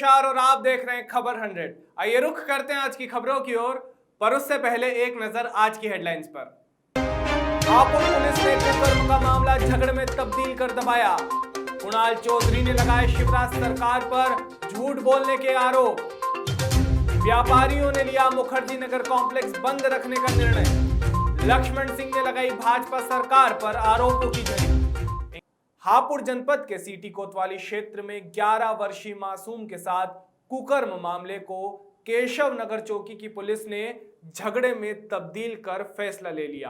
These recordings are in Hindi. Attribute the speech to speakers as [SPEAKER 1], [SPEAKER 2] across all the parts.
[SPEAKER 1] नमस्कार और आप देख रहे हैं खबर 100। आइए रुख करते हैं आज की खबरों की ओर, पर उससे पहले एक नजर आज की हेडलाइंस पर। हापुड़ पुलिस ने कुकर्म का मामला झगड़े में तब्दील कर दबाया। कुणाल चौधरी ने लगाए शिवराज सरकार पर झूठ बोलने के आरोप। व्यापारियों ने लिया मुखर्जी नगर कॉम्प्लेक्स बंद रखने का निर्णय। लक्ष्मण सिंह ने लगाई भाजपा सरकार पर आरोपों की झड़ी। हापुड़ जनपद के सीटी कोतवाली क्षेत्र में 11 वर्षीय मासूम के साथ कुकर्म मामले को केशव नगर चौकी की पुलिस ने झगड़े में तब्दील कर फैसला ले लिया।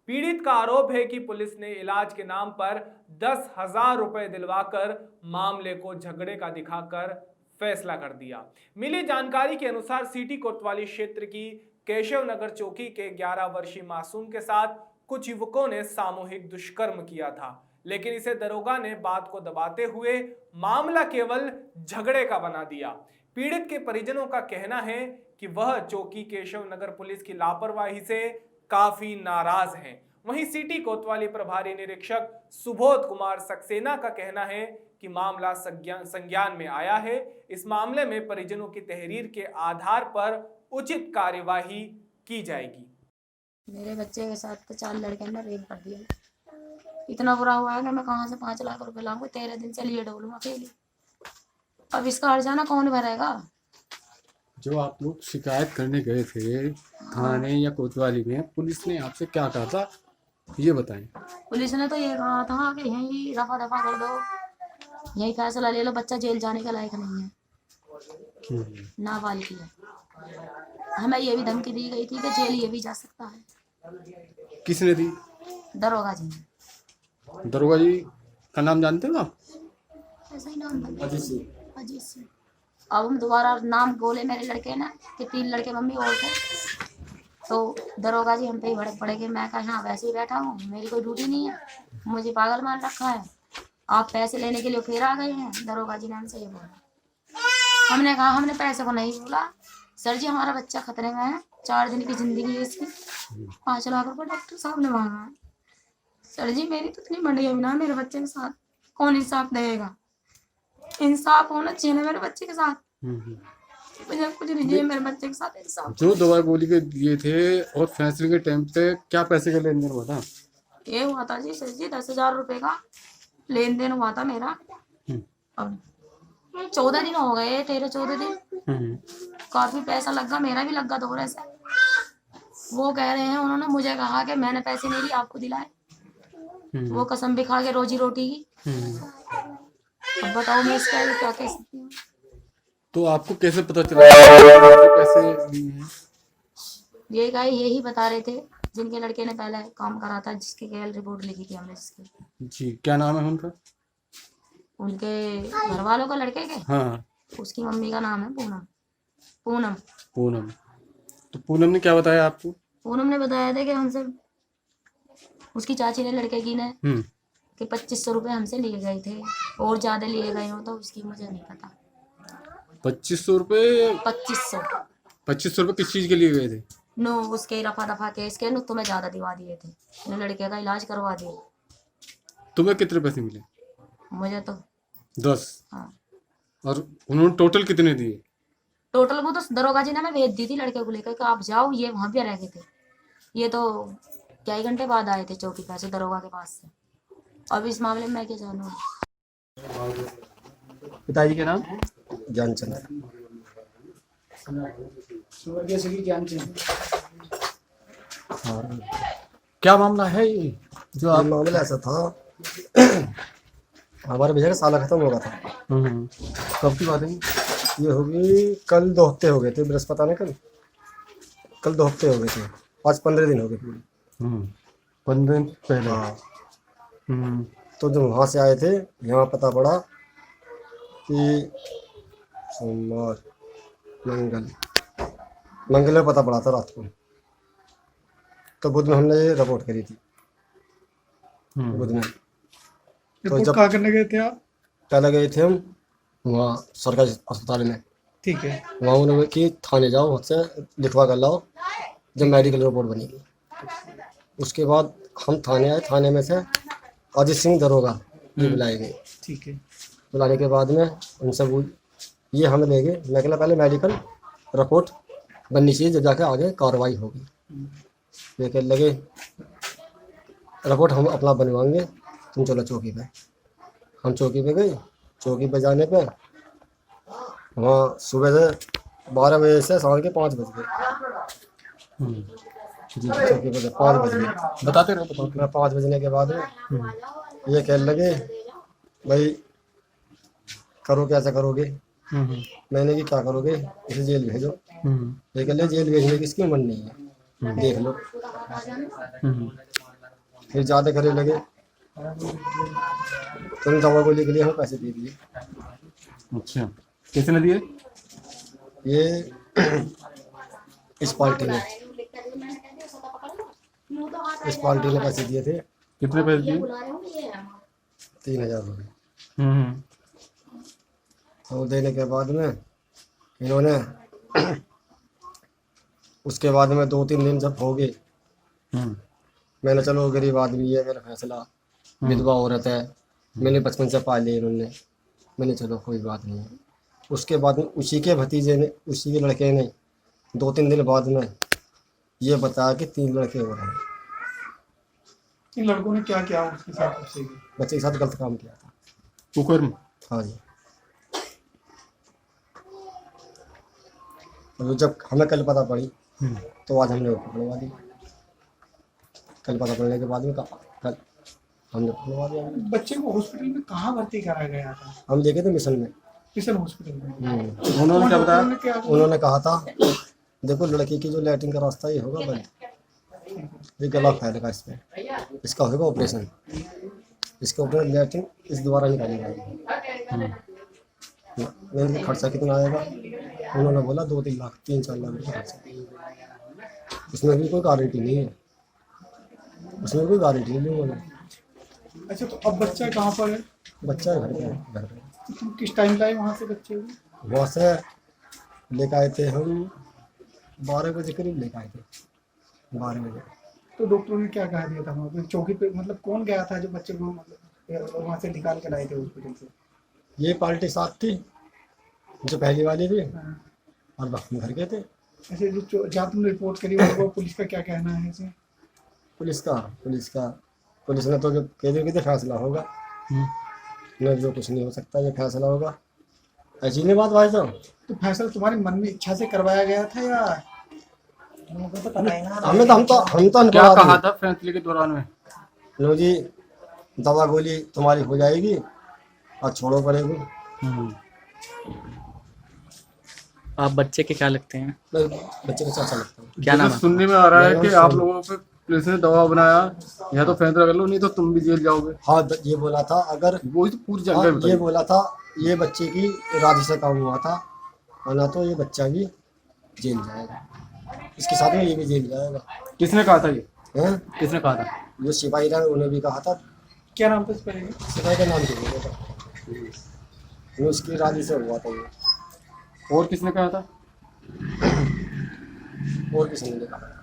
[SPEAKER 1] पीड़ित का आरोप है कि पुलिस ने इलाज के नाम पर 10,000 रुपए दिलवाकर मामले को झगड़े का दिखाकर फैसला कर दिया। मिली जानकारी के अनुसार सीटी कोतवाली क्षेत्र की केशव नगर चौकी के 11 वर्षीय मासूम के साथ कुछ युवकों ने सामूहिक दुष्कर्म किया था, लेकिन इसे दरोगा ने बात को दबाते हुए मामला केवल झगड़े का बना दिया। पीड़ित के परिजनों का कहना है कि वह चौकी केशव नगर पुलिस की लापरवाही से काफी नाराज हैं। वहीं सिटी कोतवाली प्रभारी निरीक्षक सुबोध कुमार सक्सेना का कहना है कि मामला संज्ञान में आया है। इस मामले में परिजनों की तहरीर के आधार पर उचित कार्यवाही की जाएगी।
[SPEAKER 2] मेरे बच्चे के साथ तो 4 लड़के ने रेप कर दिया। इतना बुरा हुआ है कि मैं कहाँ से 5 लाख रुपए लाऊंगी। 13 दिन से लिए डोलूंगा अकेले। अब इसका हर्जाना कौन भरेगा?
[SPEAKER 3] जो आप लोग शिकायत करने गए थे थाने या कोतवाली में, पुलिस ने आपसे क्या कहा था ये बताएं।
[SPEAKER 2] पुलिस ने तो ये कहा था कि यही रफा दफा कर दो, यही फैसला ले लो, बच्चा जेल जाने का लायक नहीं है, नाबालिग है। हमें ये भी धमकी दी गई थी कि जेल ये भी जा सकता है।
[SPEAKER 3] किसने दी?
[SPEAKER 2] दरोगा जी ने।
[SPEAKER 3] दरोगा जी का नाम जानते हो आप?
[SPEAKER 2] ऐसा ही नाम था, अजीत सिंह। अब हम दोबारा नाम बोले मेरे लड़के ने कि 3 लड़के मम्मी और थे, तो दरोगा जी हम पे ही भड़क पड़ेंगे। मैं कहा हाँ वैसे ही बैठा हूँ, मेरी कोई ड्यूटी नहीं है, मुझे पागल मान रखा है, आप पैसे लेने के लिए फिर आ गए हैं। दरोगा जी ने हमसे ये बोला। हमने कहा हमने पैसे को नहीं बोला सर जी, हमारा बच्चा खतरे में है, 4 दिन की जिंदगी है इसकी, 5 लाख रुपये डॉक्टर साहब ने मांगा है। सर जी मेरी तो इतनी मंडी है ना, मेरे बच्चे के साथ कौन इंसाफ देगा? इंसाफ होना चाहिए ना मेरे बच्चे के साथ। मुझे कुछ नहीं है मेरे बच्चे के साथ इंसाफ।
[SPEAKER 3] जो दवा गोली के दिए थे और फैसले के टाइम पे क्या पैसे का लेन देन हुआ था?
[SPEAKER 2] ये हुआ था जी सर जी 10,000 रुपये का लेन देन हुआ था मेरा। और 14 दिन हो गए, 13-14 दिन। काफी पैसा लगा, मेरा भी लगा थोड़े से। वो कह रहे हैं, उन्होंने मुझे कहा कि मैंने पैसे नहीं लिए आपको दिलाए। वो कसम भी खा के रोजी रोटी की। अब बताओ मैं इसका क्या कह सकती हूँ?
[SPEAKER 3] तो आपको कैसे पता चला पैसे लिए हैं?
[SPEAKER 2] ये गाय यही बता रहे थे जिनके लड़के ने पहले काम करा था, जिसके केवल रिपोर्ट लिखी थी हमने जिसकी।
[SPEAKER 3] जी क्या नाम है उनका?
[SPEAKER 2] उनके घर वालों का लड़के के?
[SPEAKER 3] हाँ।
[SPEAKER 2] उसकी मम्मी का नाम है पूनम।
[SPEAKER 3] पूनम। तो पूनम ने क्या बताया आपको?
[SPEAKER 2] पूनम ने बताया था कि हमसे उसकी चाची ने लड़के की ने कि 2500 रुपये हमसे लिए गए थे, और ज्यादा लिए गए हो तो उसकी मुझे नहीं पता।
[SPEAKER 3] 2500 रुपये?
[SPEAKER 2] 2500
[SPEAKER 3] रुपये किस चीज के लिए गए थे?
[SPEAKER 2] नो उसके रफा दफा केस के नो तुम्हें ज्यादा दिवा दिए थे, लड़के का इलाज करवा दिए।
[SPEAKER 3] तुम्हें कितने पैसे मिले?
[SPEAKER 2] मुझे तो
[SPEAKER 3] 10।
[SPEAKER 2] हाँ।
[SPEAKER 3] और उन्होंने टोटल कितने दिए?
[SPEAKER 2] टोटल को तो दरोगा जी ने मैं भेज दी थी लड़के को लेकर कि आप जाओ, ये वहां पे रह गए थे। ये तो क्या ही घंटे बाद आए थे चौकी पैसे दरोगा के पास से। अब इस मामले में मैं क्या जानूँ?
[SPEAKER 3] पिताजी के नाम?
[SPEAKER 4] ज्ञानचंद।
[SPEAKER 3] क्या मामला है ये जो आप?
[SPEAKER 4] मामला ऐसा था हमारे भैया का साला खत्म हो गया था।
[SPEAKER 3] कब की बात है?
[SPEAKER 4] ये होगी कल 2 हफ्ते हो गए थे, बृहस्पति ने कल 2 हफ्ते हो गए थे, आज 15 दिन हो गए पूरे।
[SPEAKER 3] 15 दिन पहले?
[SPEAKER 4] हाँ। तो जब वहाँ से आए थे यहाँ पता पड़ा कि सोमवार मंगल में पता पड़ा था रात को, तो बुध में हमने ये रिपोर्ट करी थी। बुध में तो जब
[SPEAKER 3] कहाँ करने गए थे आप?
[SPEAKER 4] पहले गए थे हम वहाँ सरकारी अस्पताल में।
[SPEAKER 3] ठीक है।
[SPEAKER 4] वहाँ उन्होंने कि थाने जाओ, वहाँ से लिखवा कर लाओ जब मेडिकल रिपोर्ट बनेगी। उसके बाद हम थाने आए, थाने में से अजीत सिंह दरोगा ये बुलाए गए।
[SPEAKER 3] ठीक है।
[SPEAKER 4] बुलाने के बाद में उनसे ये हम ले गए, मैं कहला पहले मेडिकल रिपोर्ट बननी चाहिए, जब जाके आगे कार्रवाई होगी। ये कहने लगे रिपोर्ट हम अपना बनवाएंगे, तुम चलो चौकी पे। हम चौकी पे गए, चौकी पे जाने पे वहाँ सुबह से 12 बजे से शाम के 5 बज गए। जी चौकी पे 5 बज गए,
[SPEAKER 3] बताते रहो।
[SPEAKER 4] मैं 5 बजने के बाद में ये कहने लगे भाई करो, कैसे करोगे? मैंने कि क्या करोगे, इसे जेल भेजो। ये कह ले जेल भेजने की इसकी उम्र नहीं है, देख लो। फिर ज़्यादा करे लगे, तुम दवा गोली के लिए हमें पैसे दे दिए।
[SPEAKER 3] अच्छा, किसने दिए?
[SPEAKER 4] ये इस पार्टी ने पैसे दिए थे।
[SPEAKER 3] कितने पैसे दिए?
[SPEAKER 4] 3000 रुपये। तो देने के बाद में इन्होंने उसके बाद में 2-3 दिन जब हो गए, मैंने चलो गरीब आदमी है, मेरा फैसला, विधवा औरत है, मैंने बचपन से पाले इन्होंने, मैंने चलो कोई बात नहीं है। उसके बाद में उसी के भतीजे ने, उसी के लड़के ने 2-3 दिन बाद में ये बताया कि 3 लड़के हो रहे हैं।
[SPEAKER 5] इन लड़कों ने क्या किया उसके साथ?
[SPEAKER 4] बच्चे के साथ गलत काम किया था।
[SPEAKER 3] कुकर्म?
[SPEAKER 4] हाँ जी। तो जब हमें कल पता पड़ी तो आज हमने पकड़वा दी। कल पता पड़ने के बाद में कल हमने पकड़वा दिया।
[SPEAKER 5] बच्चे को हॉस्पिटल में कहाँ भर्ती कराया गया था?
[SPEAKER 4] हम लेके थे मिशन में,
[SPEAKER 5] मिशन हॉस्पिटल में।
[SPEAKER 3] उन्होंने क्या बताया?
[SPEAKER 4] उन्होंने कहा था देखो लड़की की जो लैट्रिन का रास्ता ये होगा बंद, ये गला फैलेगा, इस पे इसका होगा ऑपरेशन, इसके ऊपर लैट्रिन इस द्वारा निकाली जाएगी। मैंने खर्चा कितना आएगा? उन्होंने बोला 2-3 लाख 3-4 लाख रुपये खर्चा। उसमें भी कोई गारंटी नहीं है, उसमें कोई गारंटी नहीं उन्होंने।
[SPEAKER 5] अच्छा, तो अब बच्चा कहाँ पर है?
[SPEAKER 4] बच्चा घर पे, घर पे।
[SPEAKER 5] तो तुम किस टाइम लाए वहाँ से बच्चे को?
[SPEAKER 4] वहाँ से लेकर आए थे हम 12 बजे करीब लेकर आए थे, 12 बजे।
[SPEAKER 5] तो डॉक्टरों ने क्या कहा दिया था वहाँ पे चौकी पे? मतलब कौन गया था जो बच्चे को मतलब वहाँ से निकाल के लाए थे हॉस्पिटल से?
[SPEAKER 4] ये पार्टी साथ थी जो पहली वाली थी,
[SPEAKER 5] हाँ।
[SPEAKER 4] और हम घर गए थे।
[SPEAKER 5] ऐसे जो जहाँ तुमने रिपोर्ट करी वो पुलिस का क्या कहना है इसे? पुलिस ने तो जो कह दिया कि फैसला होगा, नहीं जो कुछ नहीं हो सकता, ये फैसला होगा। ऐसी नहीं बात भाई साहब। तो फैसला तुम्हारी मन में इच्छा से करवाया गया था या?
[SPEAKER 4] हमें तो हम
[SPEAKER 3] क्या कहा था फैसले के दौरान में?
[SPEAKER 4] लो जी दवा गोली तुम्हारी हो जाएगी और छोड़ो पड़ेगी।
[SPEAKER 6] आप बच्चे के क्या लगते हैं?
[SPEAKER 4] बच्चे को अच्छा लगता है।
[SPEAKER 6] क्या नाम है?
[SPEAKER 3] सुनने में आ रहा है कि आप लोगों पे पुलिस ने दबाव बनाया, या तो फैसला कर लो नहीं तो तुम भी जेल जाओगे।
[SPEAKER 4] हाँ ये बोला था, अगर
[SPEAKER 3] वही तो पूरी
[SPEAKER 4] हाँ,
[SPEAKER 3] जानकारी बताइए।
[SPEAKER 4] ये बोला था, ये बच्चे की राजी से काम हुआ था, और ना तो ये बच्चा भी जेल जाएगा, इसके साथ में ये भी जेल जाएगा।
[SPEAKER 3] किसने कहा था ये?
[SPEAKER 4] हैं?
[SPEAKER 3] किसने कहा था?
[SPEAKER 4] जो सिपाही रहा उन्हें भी कहा था।
[SPEAKER 5] क्या नाम था इस पर?
[SPEAKER 4] सिपाही का नाम क्या था, उसकी राजी से हुआ था ये।
[SPEAKER 3] और किसने कहा था?
[SPEAKER 4] और किसी ने कहा।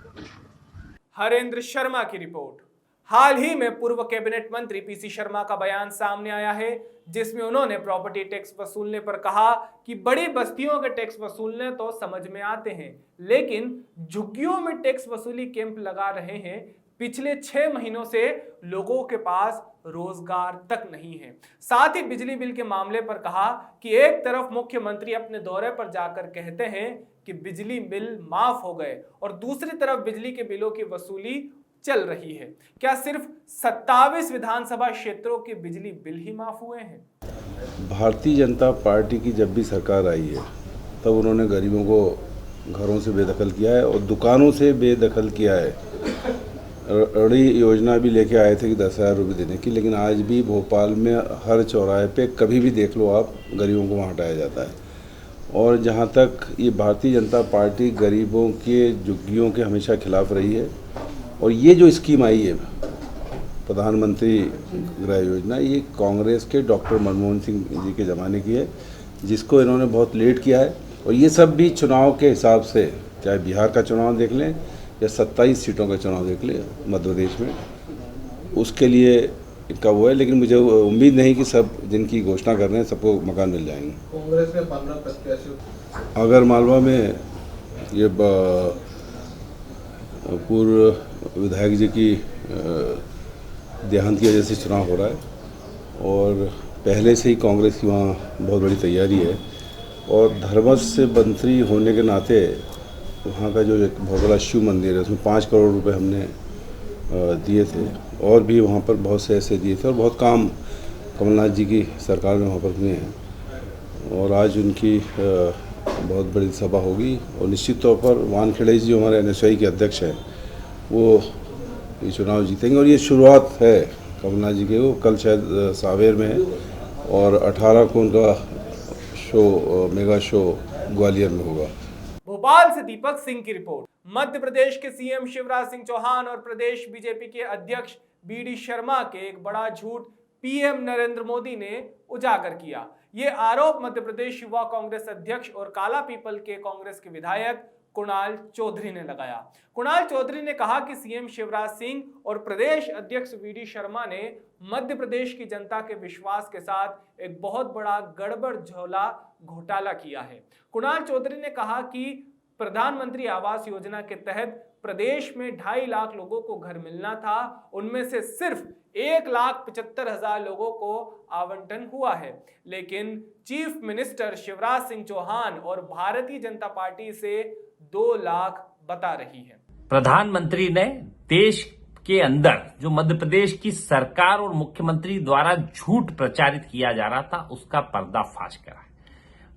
[SPEAKER 1] हरेंद्र शर्मा की रिपोर्ट। हाल ही में पूर्व कैबिनेट मंत्री पीसी शर्मा का बयान सामने आया है, जिसमें उन्होंने प्रॉपर्टी टैक्स वसूलने पर कहा कि बड़ी बस्तियों के टैक्स वसूलने तो समझ में आते हैं, लेकिन झुग्गियों में टैक्स वसूली कैंप लगा रहे हैं। पिछले 6 महीनों से लोगों के पास रोजगार तक नहीं है। साथ ही बिजली बिल के मामले पर कहा कि एक तरफ मुख्यमंत्री अपने दौरे पर जाकर कहते हैं कि बिजली बिल माफ हो गए, और दूसरी तरफ बिजली के बिलों की वसूली चल रही है। क्या सिर्फ 27 विधानसभा क्षेत्रों के बिजली बिल ही माफ हुए हैं?
[SPEAKER 7] भारतीय जनता पार्टी की जब भी सरकार आई है तब उन्होंने गरीबों को घरों से बेदखल किया है और दुकानों से बेदखल किया है। बड़ी योजना भी लेके आए थे कि 10,000 रुपये देने की, लेकिन आज भी भोपाल में हर चौराहे पे कभी भी देख लो आप, गरीबों को वहाँ हटाया जाता है। और जहाँ तक ये भारतीय जनता पार्टी गरीबों के झुग्गियों के हमेशा खिलाफ रही है, और ये जो स्कीम आई है प्रधानमंत्री गृह योजना, ये कांग्रेस के डॉक्टर मनमोहन सिंह जी के ज़माने की है, जिसको इन्होंने बहुत लेट किया है। और ये सब भी चुनाव के हिसाब से, चाहे बिहार का चुनाव देख लें या 27 सीटों का चुनाव देख लें मध्य प्रदेश में, उसके लिए इनका वो है, लेकिन मुझे उम्मीद नहीं कि सब जिनकी घोषणा कर रहे हैं सबको मकान मिल जाएंगे।
[SPEAKER 3] कांग्रेस ने 15 प्रत्याशी
[SPEAKER 7] आगर मालवा में ये पूर्व विधायक जी की देहांत की वजह से चुनाव हो रहा है और पहले से ही कांग्रेस की वहाँ बहुत बड़ी तैयारी है और धर्मस से मंत्री होने के नाते वहाँ का जो एक बहुत बड़ा शिव मंदिर है उसमें 5 करोड़ रुपए हमने दिए थे और भी वहाँ पर बहुत से ऐसे दिए थे और बहुत काम कमलनाथ जी की सरकार में वहाँ पर हुए हैं और आज उनकी बहुत बड़ी सभा होगी और निश्चित तौर पर वानखेड़े जी जो हमारे NSY के अध्यक्ष हैं वो ये चुनाव जीतेंगे और ये शुरुआत है कमलनाथ जी के। वो कल शायद सावेर में है और 18 को उनका शो मेगा शो ग्वालियर में होगा।
[SPEAKER 1] भोपाल से दीपक सिंह की रिपोर्ट। मध्य प्रदेश के CM शिवराज सिंह चौहान और प्रदेश बीजेपी के अध्यक्ष BD शर्मा के एक बड़ा झूठ PM नरेंद्र मोदी ने उजागर किया। ये आरोप मध्य प्रदेश युवा कांग्रेस अध्यक्ष और काला पीपल के कांग्रेस के विधायक कुणाल चौधरी ने लगाया। कुणाल चौधरी ने कहा कि CM शिवराज सिंह और प्रदेश अध्यक्ष BD शर्मा ने मध्य प्रदेश की जनता के विश्वास के साथ एक बहुत बड़ा गड़बड़ झोला घोटाला किया है। कुणाल चौधरी ने कहा कि प्रधानमंत्री आवास योजना के तहत प्रदेश में 2.5 लाख लोगों को घर मिलना था, उनमें से सिर्फ 1,75,000 लोगों को आवंटन हुआ है, लेकिन चीफ मिनिस्टर शिवराज सिंह चौहान और भारतीय जनता पार्टी से 2 लाख बता रही है।
[SPEAKER 8] प्रधानमंत्री ने देश के अंदर जो मध्य प्रदेश की सरकार और मुख्यमंत्री द्वारा झूठ प्रचारित किया जा रहा था उसका पर्दाफाश करा है।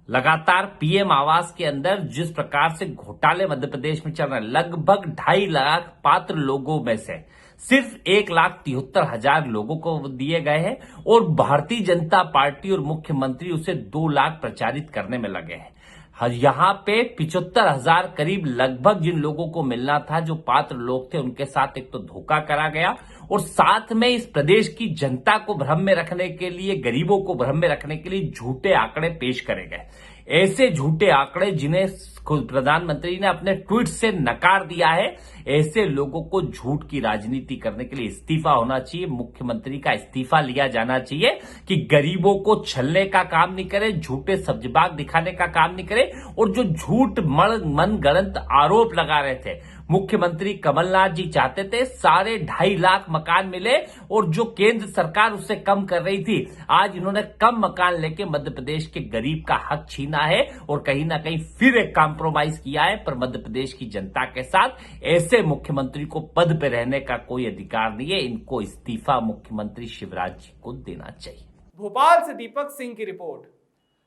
[SPEAKER 8] लगातार PM आवास के अंदर जिस प्रकार से घोटाले मध्य प्रदेश में चल रहे हैं, लगभग 2.5 लाख पात्र लोगों में से सिर्फ 1,73,000 लोगों को दिए गए हैं और भारतीय जनता पार्टी और मुख्यमंत्री उसे 2 लाख प्रचारित करने में लगे हैं। यहाँ पे 75,000 करीब लगभग जिन लोगों को मिलना था, जो पात्र लोग थे, उनके साथ एक तो धोखा करा गया और साथ में इस प्रदेश की जनता को भ्रम में रखने के लिए, गरीबों को भ्रम में रखने के लिए झूठे आंकड़े पेश करे गए। ऐसे झूठे आंकड़े जिन्हें खुद प्रधानमंत्री ने अपने ट्वीट से नकार दिया है, ऐसे लोगों को झूठ की राजनीति करने के लिए इस्तीफा होना चाहिए। मुख्यमंत्री का इस्तीफा लिया जाना चाहिए कि गरीबों को छलने का काम नहीं करे, झूठे सब्जबाग दिखाने का काम नहीं करे और जो झूठ मन गलत आरोप लगा रहे थे। मुख्यमंत्री कमलनाथ जी चाहते थे 2.5 लाख मकान मिले और जो केंद्र सरकार उससे कम कर रही थी, आज इन्होंने कम मकान लेके मध्य प्रदेश के गरीब का हक छीना है और कहीं ना कहीं फिर एक कॉम्प्रोमाइज किया है। पर मध्य प्रदेश की जनता के साथ ऐसे मुख्यमंत्री को पद पे रहने का कोई अधिकार नहीं है। इनको इस्तीफा मुख्यमंत्री शिवराज जी को देना चाहिए।
[SPEAKER 1] भोपाल से दीपक सिंह की रिपोर्ट।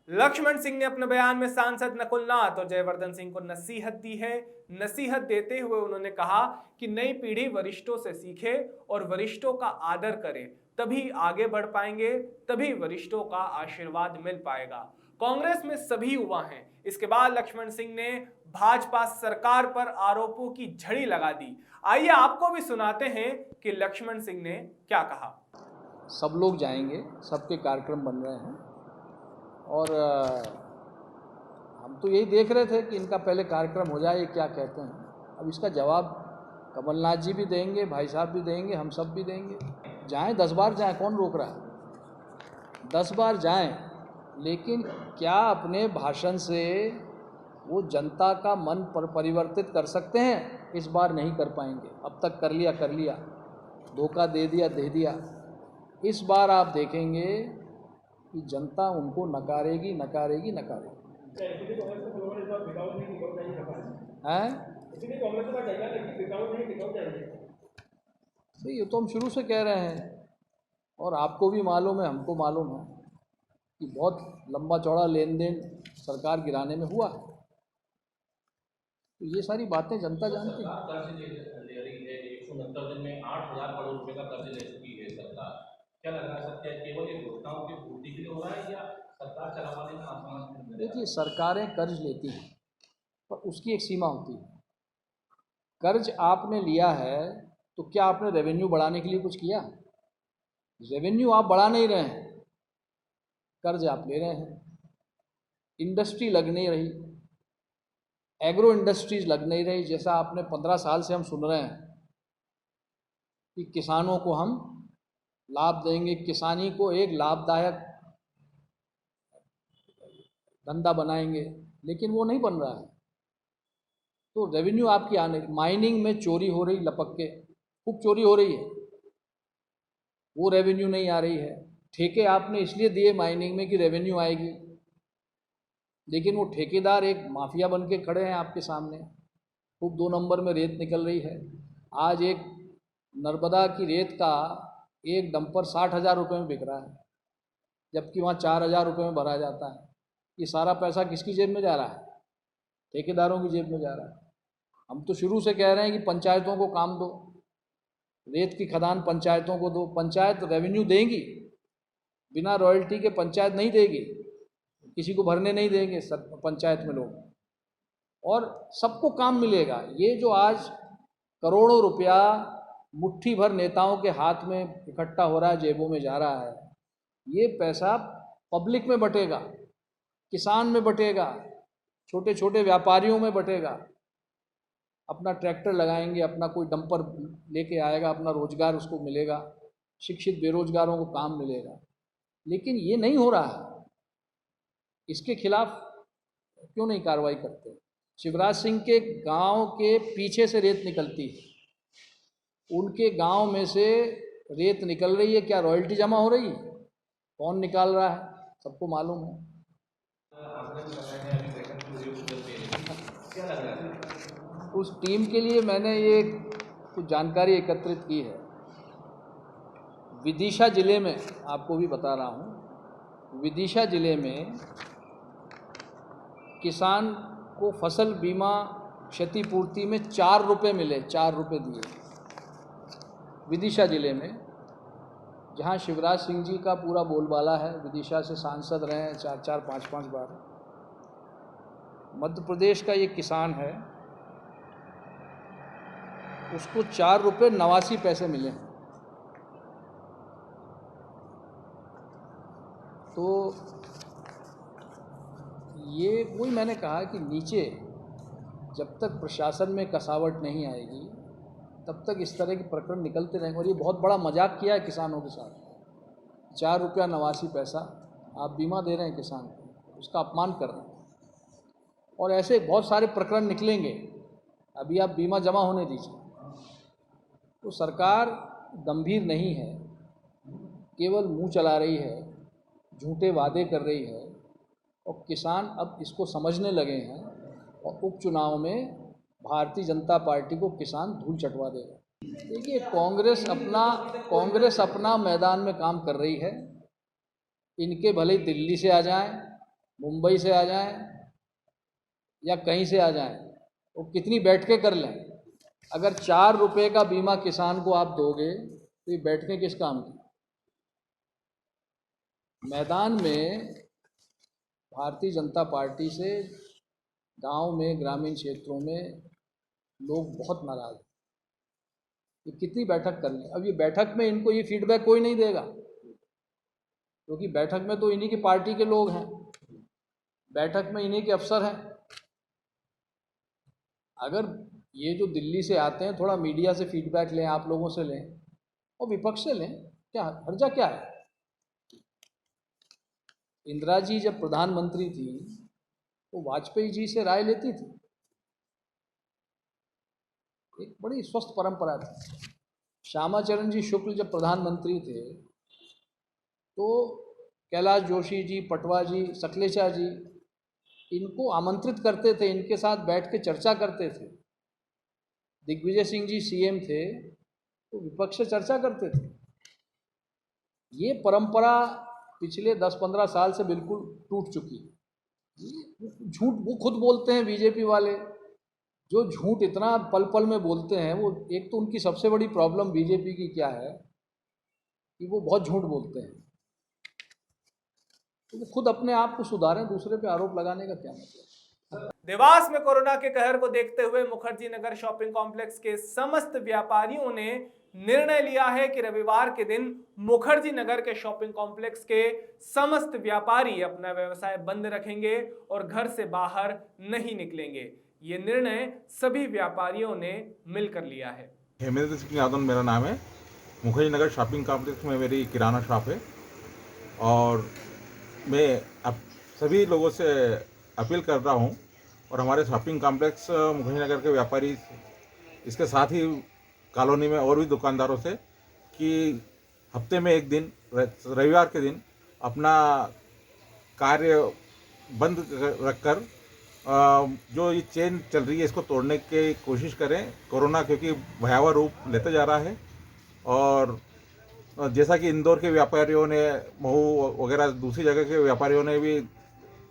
[SPEAKER 1] लक्ष्मण सिंह ने अपने बयान में सांसद नकुल नाथ और जयवर्धन सिंह को नसीहत दी है। नसीहत देते हुए उन्होंने कहा कि नई पीढ़ी वरिष्ठों से सीखे और वरिष्ठों का आदर करे, तभी आगे बढ़ पाएंगे, तभी वरिष्ठों का आशीर्वाद मिल पाएगा। कांग्रेस में सभी युवा हैं। इसके बाद लक्ष्मण सिंह ने भाजपा सरकार पर आरोपों की झड़ी लगा दी। आइए आपको भी सुनाते हैं कि लक्ष्मण सिंह ने क्या कहा।
[SPEAKER 9] सब लोग जाएंगे, सबके कार्यक्रम बन रहे हैं और हम तो यही देख रहे थे कि इनका पहले कार्यक्रम हो जाए, ये क्या कहते हैं। अब इसका जवाब कमलनाथ जी भी देंगे, भाई साहब भी देंगे, हम सब भी देंगे। जाएं, 10 बार जाएं, कौन रोक रहा है। 10 बार जाएं, लेकिन क्या अपने भाषण से वो जनता का मन परिवर्तित कर सकते हैं? इस बार नहीं कर पाएंगे। अब तक कर लिया, धोखा दे दिया। इस बार आप देखेंगे कि जनता उनको नकारेगी। हैं? ये तो हम शुरू से कह रहे हैं और आपको भी मालूम है, हमको मालूम है कि बहुत लंबा चौड़ा लेन देन सरकार गिराने में हुआ है। तो ये सारी बातें जनता जानती है।
[SPEAKER 10] 169 दिन में 8,000 करोड़ रुपए का कर्ज ले चुकी है सरकार। क्या लग रहा है सर, क्या केवल ये घोषणाओं की पूर्ति के लिए हो रहा है या सरकार चलाने का आसान?
[SPEAKER 9] देखिए, सरकारें कर्ज लेती हैं पर उसकी एक सीमा होती है। कर्ज आपने लिया है तो क्या आपने रेवेन्यू बढ़ाने के लिए कुछ किया? रेवेन्यू आप बढ़ा नहीं रहे हैं, कर्ज आप ले रहे हैं। इंडस्ट्री लग नहीं रही, एग्रो इंडस्ट्रीज लग नहीं रही। जैसा आपने 15 साल से हम सुन रहे हैं कि किसानों को हम लाभ देंगे, किसानी को एक लाभदायक धंधा बनाएंगे, लेकिन वो नहीं बन रहा है। तो रेवेन्यू आपकी आने, माइनिंग में चोरी हो रही, लपक के खूब चोरी हो रही है, वो रेवेन्यू नहीं आ रही है। ठेके आपने इसलिए दिए माइनिंग में कि रेवेन्यू आएगी, लेकिन वो ठेकेदार एक माफिया बन के खड़े हैं आपके सामने। खूब 2 नंबर में रेत निकल रही है। आज एक नर्मदा की रेत का एक डंपर 60,000 रुपये में बिक रहा है, जबकि वहाँ 4,000 रुपये में भरा जाता है। ये सारा पैसा किसकी जेब में जा रहा है? ठेकेदारों की जेब में जा रहा है। हम तो शुरू से कह रहे हैं कि पंचायतों को काम दो, रेत की खदान पंचायतों को दो। पंचायत रेवेन्यू देंगी, बिना रॉयल्टी के पंचायत नहीं देगी, किसी को भरने नहीं देंगे पंचायत में लोग, और सबको काम मिलेगा। ये जो आज करोड़ों रुपया मुट्ठी भर नेताओं के हाथ में इकट्ठा हो रहा है, जेबों में जा रहा है, ये पैसा पब्लिक में बटेगा, किसान में बटेगा, छोटे छोटे व्यापारियों में बटेगा। अपना ट्रैक्टर लगाएंगे, अपना कोई डंपर लेके आएगा, अपना रोजगार उसको मिलेगा, शिक्षित बेरोजगारों को काम मिलेगा। लेकिन ये नहीं हो रहा है। इसके खिलाफ क्यों नहीं कार्रवाई करते? शिवराज सिंह के गांव के पीछे से रेत निकलती है, उनके गांव में से रेत निकल रही है, क्या रॉयल्टी जमा हो रही है? कौन निकाल रहा है? सबको मालूम है। उस टीम के लिए मैंने ये कुछ जानकारी एकत्रित की है। विदिशा ज़िले में, आपको भी बता रहा हूँ, विदिशा ज़िले में किसान को फसल बीमा क्षतिपूर्ति में 4 रुपये मिले, 4 रुपये दिए। विदिशा ज़िले में, जहाँ शिवराज सिंह जी का पूरा बोलबाला है, विदिशा से सांसद रहे हैं 4-4, 5-5 बार। मध्य प्रदेश का ये किसान है, उसको 4 रुपये 89 पैसे मिले। तो ये वही मैंने कहा कि नीचे जब तक प्रशासन में कसावट नहीं आएगी, तब तक इस तरह के प्रकरण निकलते रहेंगे। और ये बहुत बड़ा मजाक किया है किसानों के साथ। 4 रुपया 89 पैसा आप बीमा दे रहे हैं किसान को, उसका अपमान कर रहे हैं। और ऐसे बहुत सारे प्रकरण निकलेंगे, अभी आप बीमा जमा होने दीजिए। तो सरकार गंभीर नहीं है, केवल मुंह चला रही है, झूठे वादे कर रही है, और किसान अब इसको समझने लगे हैं। और उपचुनाव में भारतीय जनता पार्टी को किसान धूल चटवा देगा। देखिए, कांग्रेस अपना मैदान में काम कर रही है। इनके भले दिल्ली से आ जाएं, मुंबई से आ जाएं, या कहीं से आ जाएं, वो कितनी बैठकें कर लें, अगर 4 रुपये का बीमा किसान को आप दोगे तो ये बैठकें किस काम की? मैदान में भारतीय जनता पार्टी से गांव में, ग्रामीण क्षेत्रों में लोग बहुत नाराज हैं। ये कितनी बैठक कर लें? अब ये बैठक में इनको ये फीडबैक कोई नहीं देगा, क्योंकि बैठक में तो इन्हीं की पार्टी के लोग हैं, बैठक में इन्हीं के अफसर हैं। अगर ये जो दिल्ली से आते हैं, थोड़ा मीडिया से फीडबैक लें, आप लोगों से लें और विपक्ष से लें, क्या हर्जा क्या है? इंदिरा जी जब प्रधानमंत्री थी तो वाजपेयी जी से राय लेती थी, एक बड़ी स्वस्थ परंपरा थी। श्यामाचरण जी शुक्ल जब प्रधानमंत्री थे तो कैलाश जोशी जी, पटवा जी, सकलेचा जी इनको आमंत्रित करते थे, इनके साथ बैठ के चर्चा करते थे। दिग्विजय सिंह जी सीएम थे तो विपक्ष से चर्चा करते थे। ये परंपरा पिछले 10-15 साल से बिल्कुल टूट चुकी है। झूठ वो खुद बोलते हैं, बीजेपी वाले जो झूठ इतना पल पल में बोलते हैं। वो एक तो उनकी सबसे बड़ी प्रॉब्लम बीजेपी की क्या है कि वो बहुत झूठ बोलते हैं। तो वो खुद अपने आप को सुधारें, दूसरे पे आरोप लगाने का क्या मतलब?
[SPEAKER 1] देवास में कोरोना के कहर को देखते हुए मुखर्जी नगर शॉपिंग कॉम्प्लेक्स के समस्त व्यापारियों ने निर्णय लिया है कि रविवार के दिन मुखर्जी नगर के शॉपिंग कॉम्प्लेक्स के समस्त व्यापारी अपना व्यवसाय बंद रखेंगे और घर से बाहर नहीं निकलेंगे। ये निर्णय सभी व्यापारियों ने मिलकर लिया है।
[SPEAKER 11] हेमेंद्र सिंह यादव मेरा नाम है। मुखर्जी नगर शॉपिंग कॉम्प्लेक्स में मेरी किराना शॉप है और मैं अब सभी लोगों से अपील कर रहा हूँ और हमारे शॉपिंग कॉम्प्लेक्स मुखर्जी नगर के व्यापारी, इसके साथ ही कॉलोनी में और भी दुकानदारों से कि हफ्ते में एक दिन रविवार के दिन अपना कार्य बंद रखकर जो ये चेन चल रही है इसको तोड़ने की कोशिश करें। कोरोना क्योंकि भयावह रूप लेते जा रहा है और जैसा कि इंदौर के व्यापारियों ने, महू वगैरह दूसरी जगह के व्यापारियों ने भी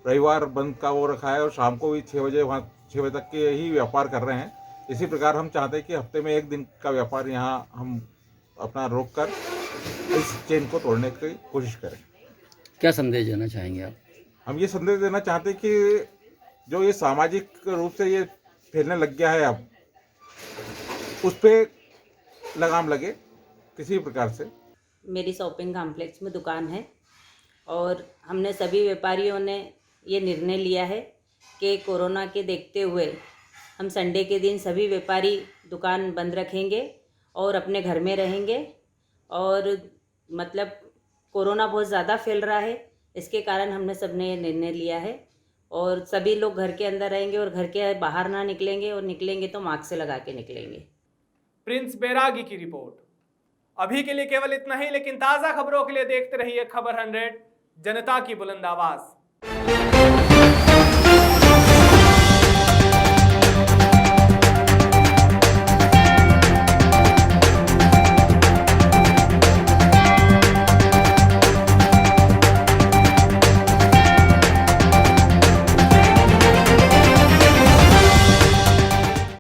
[SPEAKER 11] रविवार बंद का वो रखा है और शाम को भी 6 बजे वहाँ 6 बजे तक के ही व्यापार कर रहे हैं। इसी प्रकार हम चाहते हैं कि हफ्ते में एक दिन का व्यापार यहाँ हम अपना रोक कर इस चेन को तोड़ने की कोशिश करें।
[SPEAKER 6] क्या संदेश देना चाहेंगे आप?
[SPEAKER 11] हम ये संदेश देना चाहते हैं कि जो ये सामाजिक रूप से ये फैलने लग गया है अब, उस पर लगाम लगे किसी प्रकार से।
[SPEAKER 12] मेरी शॉपिंग कॉम्प्लेक्स में दुकान है और हमने सभी व्यापारियों ने ये निर्णय लिया है कि कोरोना के देखते हुए हम संडे के दिन सभी व्यापारी दुकान बंद रखेंगे और अपने घर में रहेंगे। और मतलब कोरोना बहुत ज़्यादा फैल रहा है, इसके कारण हमने सबने ये निर्णय लिया है और सभी लोग घर के अंदर रहेंगे और घर के बाहर ना निकलेंगे और निकलेंगे तो मास्क लगा के निकलेंगे।
[SPEAKER 1] प्रिंस बैरागी की रिपोर्ट। अभी के लिए केवल इतना ही, लेकिन ताज़ा खबरों के लिए देखते रहिए खबर 100, जनता की बुलंद आवाज।